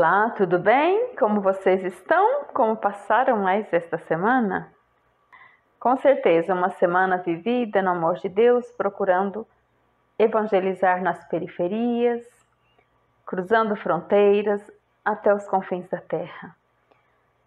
Olá, tudo bem? Como vocês estão? Como passaram mais esta semana? Com certeza, uma semana vivida no amor de Deus, procurando evangelizar nas periferias, cruzando fronteiras até os confins da terra.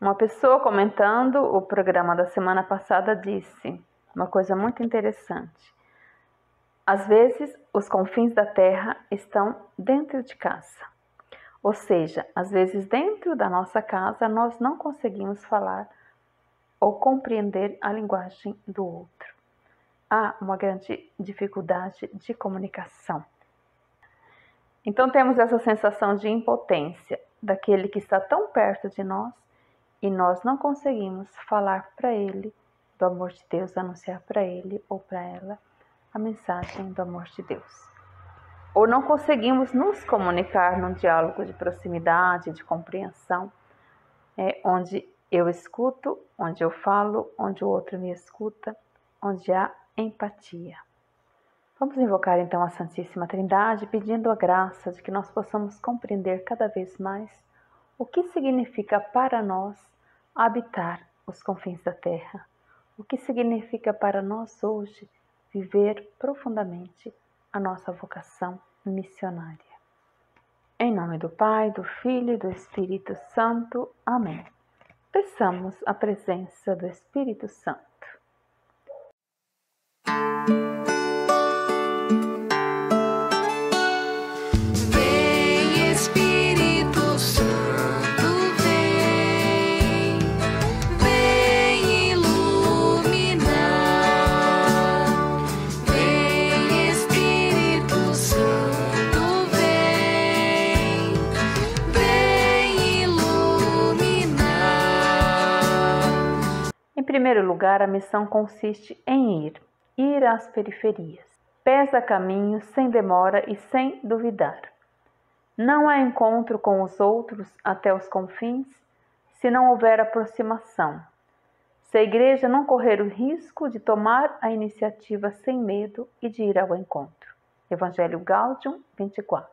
Uma pessoa comentando o programa da semana passada disse uma coisa muito interessante. Às vezes, os confins da terra estão dentro de casa. Ou seja, às vezes dentro da nossa casa nós não conseguimos falar ou compreender a linguagem do outro. Há uma grande dificuldade de comunicação. Então temos essa sensação de impotência daquele que está tão perto de nós e nós não conseguimos falar para ele do amor de Deus, anunciar para ele ou para ela a mensagem do amor de Deus. Ou não conseguimos nos comunicar num diálogo de proximidade, de compreensão, onde eu escuto, onde eu falo, onde o outro me escuta, onde há empatia. Vamos invocar então a Santíssima Trindade, pedindo a graça de que nós possamos compreender cada vez mais o que significa para nós habitar os confins da terra, o que significa para nós hoje viver profundamente a nossa vocação missionária. Em nome do Pai, do Filho e do Espírito Santo. Amém. Peçamos a presença do Espírito Santo. Vem, Espírito Santo, vem, vem iluminar. Vem, Espírito Santo, vem, vem iluminar. Em primeiro lugar, a missão consiste em ir às periferias. Pesa caminho sem demora e sem duvidar. Não há encontro com os outros até os confins se não houver aproximação. Se a igreja não correr o risco de tomar a iniciativa sem medo e de ir ao encontro. Evangelho Gaudium 24.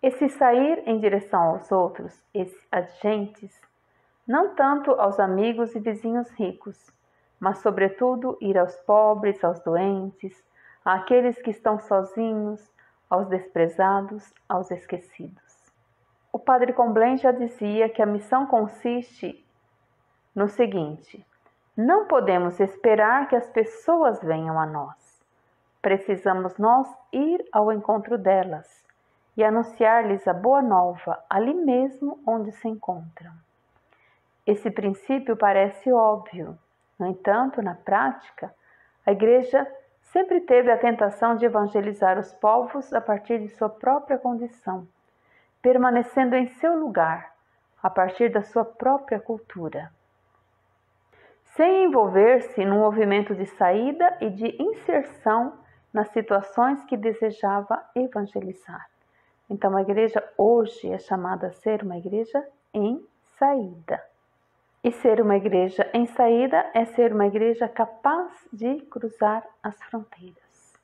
Esse sair em direção aos outros, esses agentes, não tanto aos amigos e vizinhos ricos, mas sobretudo ir aos pobres, aos doentes, àqueles que estão sozinhos, aos desprezados, aos esquecidos. O padre Comblen já dizia que a missão consiste no seguinte: não podemos esperar que as pessoas venham a nós. Precisamos nós ir ao encontro delas e anunciar-lhes a boa nova ali mesmo onde se encontram. Esse princípio parece óbvio. No entanto, na prática, a Igreja sempre teve a tentação de evangelizar os povos a partir de sua própria condição, permanecendo em seu lugar, a partir da sua própria cultura, sem envolver-se num movimento de saída e de inserção nas situações que desejava evangelizar. Então, a Igreja hoje é chamada a ser uma Igreja em saída. E ser uma igreja em saída é ser uma igreja capaz de cruzar as fronteiras.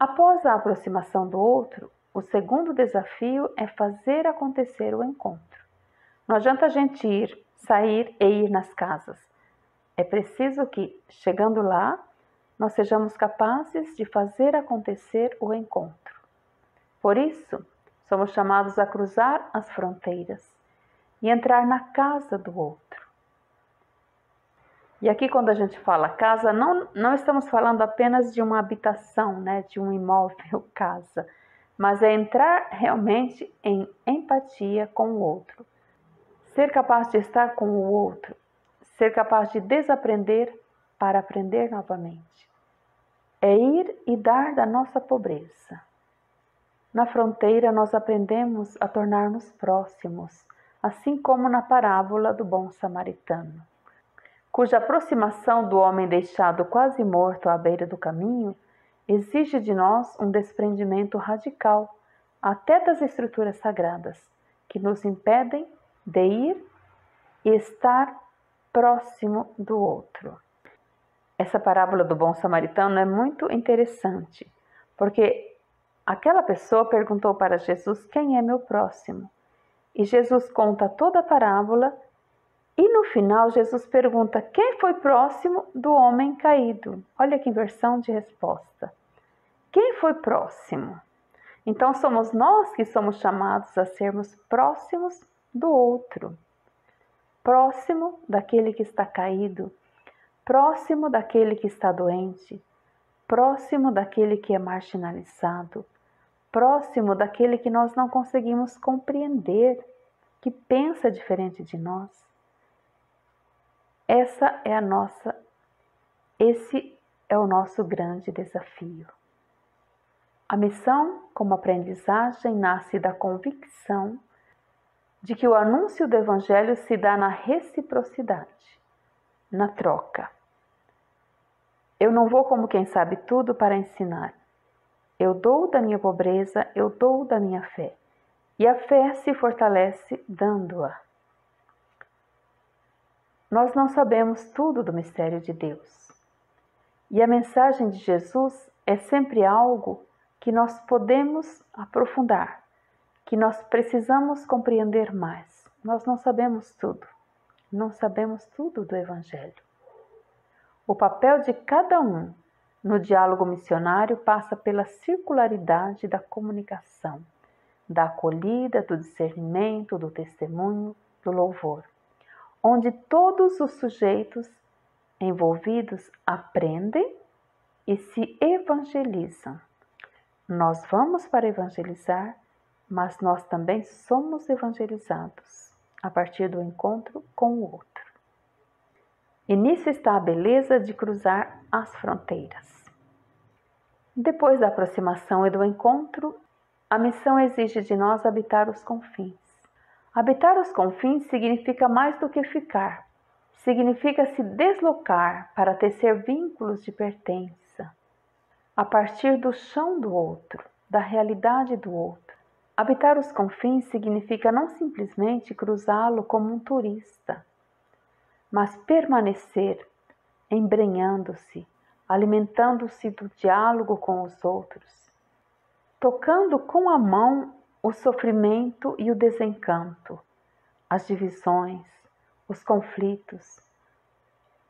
Após a aproximação do outro, o segundo desafio é fazer acontecer o encontro. Não adianta a gente sair e ir nas casas. É preciso que, chegando lá, nós sejamos capazes de fazer acontecer o encontro. Por isso, somos chamados a cruzar as fronteiras e entrar na casa do outro. E aqui, quando a gente fala casa, não estamos falando apenas de uma habitação, de um imóvel, casa, mas é entrar realmente em empatia com o outro. Ser capaz de estar com o outro, ser capaz de desaprender para aprender novamente. É ir e dar da nossa pobreza. Na fronteira, nós aprendemos a tornar-nos próximos, assim como na parábola do bom samaritano, cuja aproximação do homem deixado quase morto à beira do caminho exige de nós um desprendimento radical, até das escrituras sagradas, que nos impedem de ir e estar próximo do outro. Essa parábola do bom samaritano é muito interessante, porque aquela pessoa perguntou para Jesus: quem é meu próximo? E Jesus conta toda a parábola e no final Jesus pergunta quem foi próximo do homem caído. Olha que inversão de resposta. Quem foi próximo? Então somos nós que somos chamados a sermos próximos do outro. Próximo daquele que está caído, próximo daquele que está doente, próximo daquele que é marginalizado, próximo daquele que nós não conseguimos compreender, que pensa diferente de nós. Esse é o nosso grande desafio. A missão, como aprendizagem, nasce da convicção de que o anúncio do Evangelho se dá na reciprocidade, na troca. Eu não vou como quem sabe tudo para ensinar. Eu dou da minha pobreza, eu dou da minha fé. E a fé se fortalece dando-a. Nós não sabemos tudo do mistério de Deus. E a mensagem de Jesus é sempre algo que nós podemos aprofundar, que nós precisamos compreender mais. Nós não sabemos tudo. Não sabemos tudo do Evangelho. O papel de cada um no diálogo missionário passa pela circularidade da comunicação, da acolhida, do discernimento, do testemunho, do louvor, onde todos os sujeitos envolvidos aprendem e se evangelizam. Nós vamos para evangelizar, mas nós também somos evangelizados a partir do encontro com o outro. E nisso está a beleza de cruzar as fronteiras. Depois da aproximação e do encontro, a missão exige de nós habitar os confins. Habitar os confins significa mais do que ficar. Significa se deslocar para tecer vínculos de pertença, a partir do chão do outro, da realidade do outro. Habitar os confins significa não simplesmente cruzá-lo como um turista, mas permanecer embrenhando-se, alimentando-se do diálogo com os outros, tocando com a mão o sofrimento e o desencanto, as divisões, os conflitos,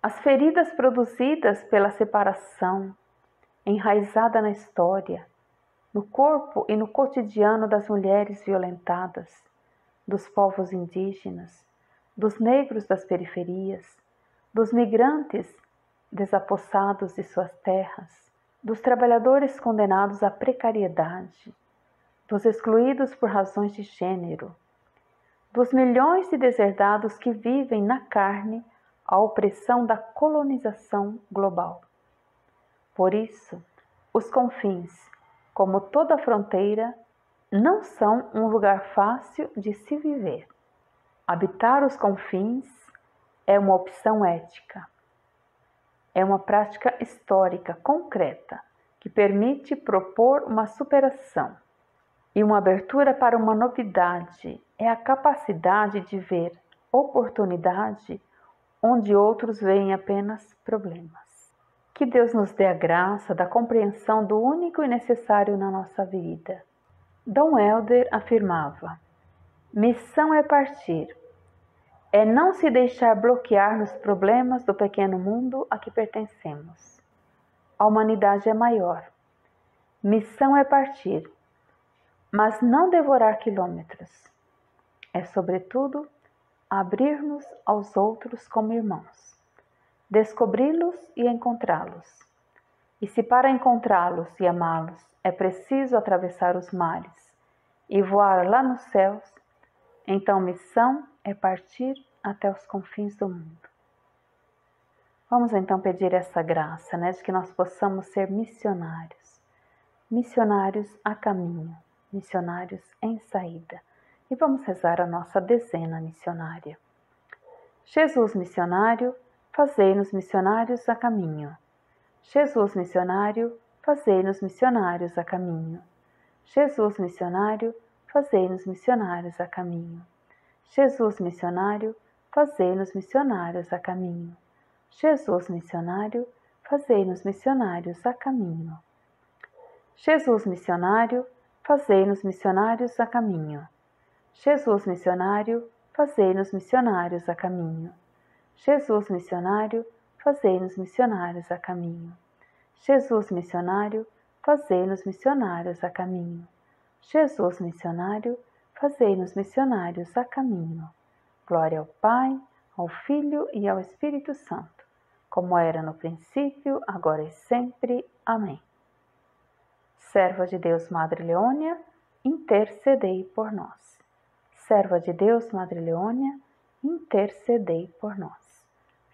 as feridas produzidas pela separação, enraizada na história, no corpo e no cotidiano das mulheres violentadas, dos povos indígenas, dos negros das periferias, dos migrantes desapossados de suas terras, dos trabalhadores condenados à precariedade, dos excluídos por razões de gênero, dos milhões de deserdados que vivem na carne a opressão da colonização global. Por isso, os confins, como toda fronteira, não são um lugar fácil de se viver. Habitar os confins é uma opção ética. É uma prática histórica concreta que permite propor uma superação. E uma abertura para uma novidade é a capacidade de ver oportunidade onde outros veem apenas problemas. Que Deus nos dê a graça da compreensão do único e necessário na nossa vida. Dom Helder afirmava: missão é partir, é não se deixar bloquear nos problemas do pequeno mundo a que pertencemos. A humanidade é maior. Missão é partir, mas não devorar quilômetros. É, sobretudo, abrir-nos aos outros como irmãos, descobri-los e encontrá-los. E se para encontrá-los e amá-los é preciso atravessar os mares e voar lá nos céus, então missão é partir até os confins do mundo. Vamos então pedir essa graça, de que nós possamos ser missionários, missionários a caminho, missionários em saída. E vamos rezar a nossa dezena missionária. Jesus missionário, fazei-nos missionários a caminho. Jesus missionário, fazei-nos missionários a caminho. Jesus missionário, fazei-nos missionários a caminho. Jesus missionário, fazei-nos missionários a caminho. Jesus missionário, fazei-nos missionários a caminho. Jesus missionário, fazei-nos missionários a caminho. Jesus missionário, fazei-nos missionários a caminho. Jesus missionário, fazei-nos missionários a caminho. Jesus missionário, fazei-nos missionários a caminho. Jesus missionário, fazei-nos missionários a caminho. Glória ao Pai, ao Filho e ao Espírito Santo, como era no princípio, agora e sempre. Amém. Serva de Deus, Madre Leônia, intercedei por nós. Serva de Deus, Madre Leônia, intercedei por nós.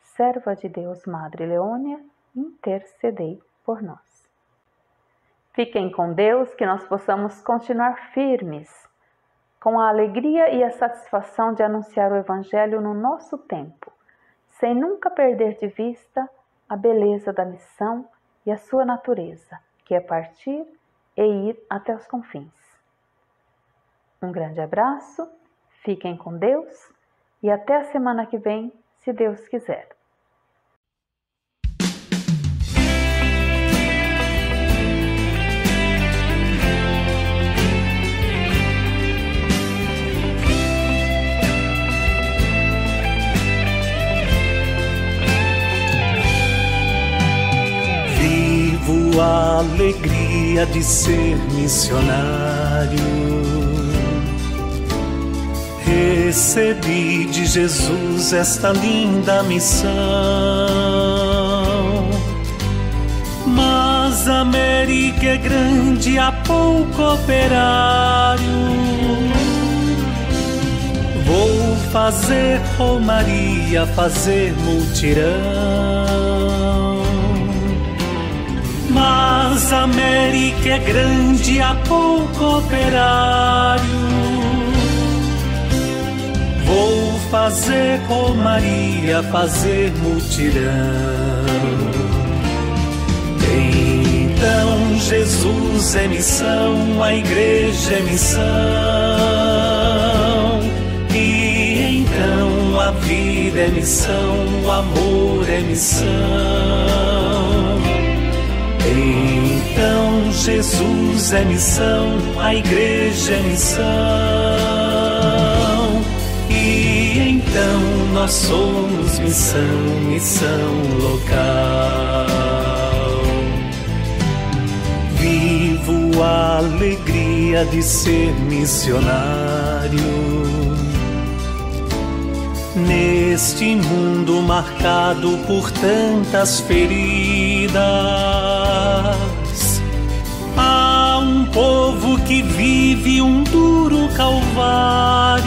Serva de Deus, Madre Leônia, intercedei por nós. Fiquem com Deus, que nós possamos continuar firmes, com a alegria e a satisfação de anunciar o Evangelho no nosso tempo, sem nunca perder de vista a beleza da missão e a sua natureza, que é partir e ir até os confins. Um grande abraço, fiquem com Deus e até a semana que vem, se Deus quiser. Vivo a alegria de ser missionário. Recebi de Jesus esta linda missão. Mas a América é grande, há pouco operário. Vou fazer romaria, fazer mutirão. Mas a América é grande, há pouco operário. Vou fazer romaria, fazer mutirão. Então Jesus é missão, a igreja é missão. E então a vida é missão, o amor é missão. Então Jesus é missão, a igreja é missão. E então nós somos missão, missão local. Vivo a alegria de ser missionário. Neste mundo marcado por tantas feridas, há um povo que vive um duro calvário.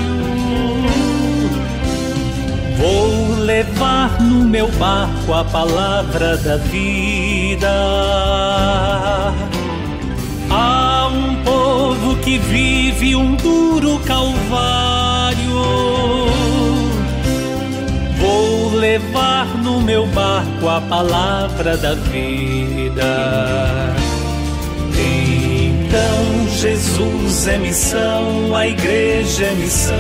Vou levar no meu barco a palavra da vida. Há um povo que vive um duro calvário. Vou levar no meu barco a palavra da vida. Então Jesus é missão, a igreja é missão.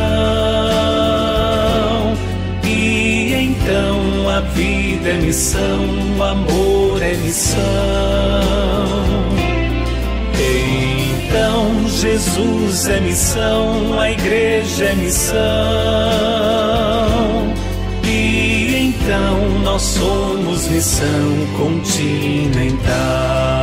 E então a vida é missão, o amor é missão. Então Jesus é missão, a igreja é missão. E então nós somos missão continental.